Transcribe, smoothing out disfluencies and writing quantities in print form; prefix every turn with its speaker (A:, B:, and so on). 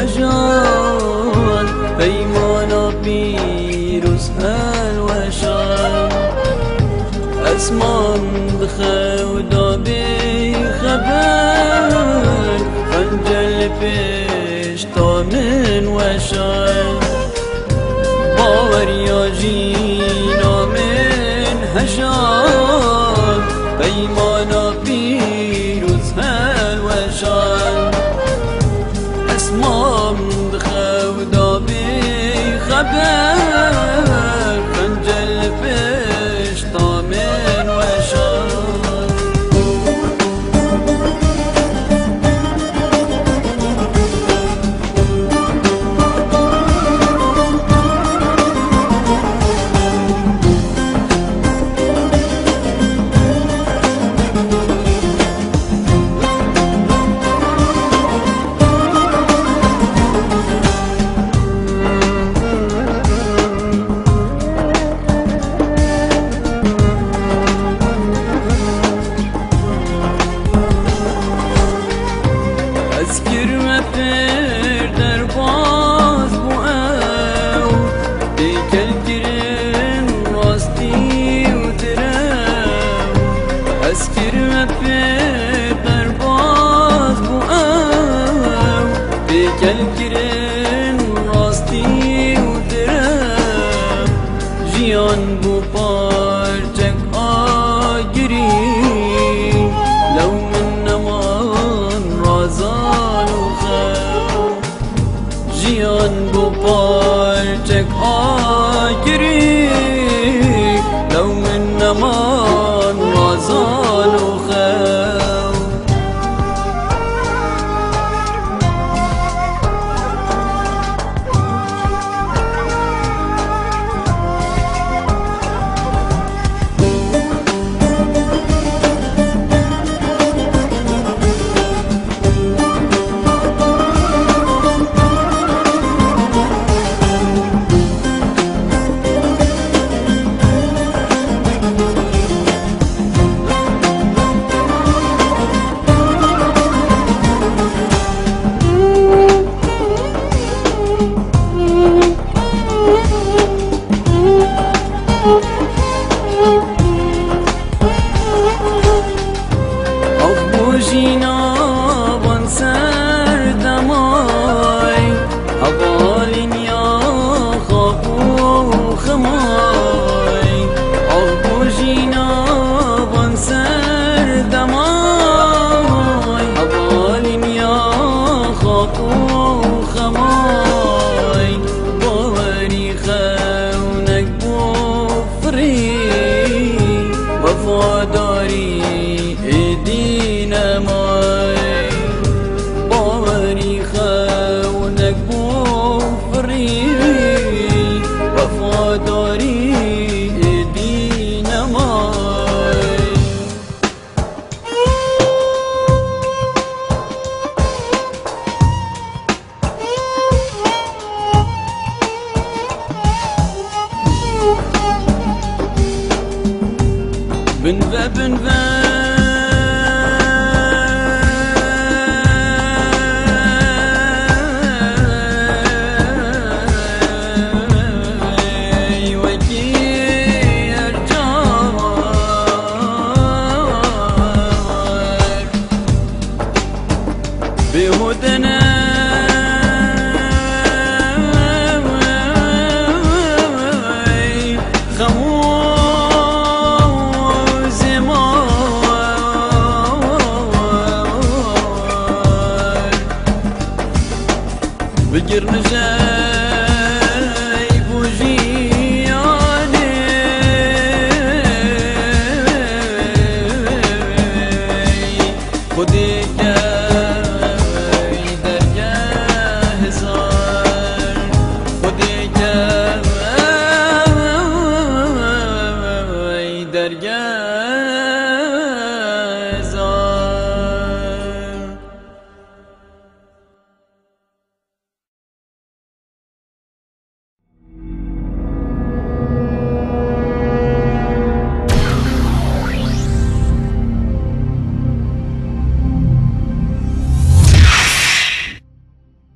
A: هجان پیمانا پیروز هلوشان اسمان بخودا بی خبر خنجل پیش تا من وشان باور یا جینا من هجان پیمانا پیروز هلوشان اسمام بخودا بی خبر خنجل پیش تا من وشان Eskirme perder baz bu ev Dikel girin rasti udirev Eskirme perder baz bu ev Dikel girin rasti udirev Jiyan bu parçak agiri Lav min naman razan جیان بو پارچک آگری لو من نمان رازان و خو جینا بان سر دمای حوالین یا خواب و خمای آب جینا بان سر دمای حوالین یا خواب و خمای باوری خونک بفری وفاداری ایدی نمای باوری خونک بفری وفاداری ایدی نمای بن بهدنا خموز مار بقر نجاة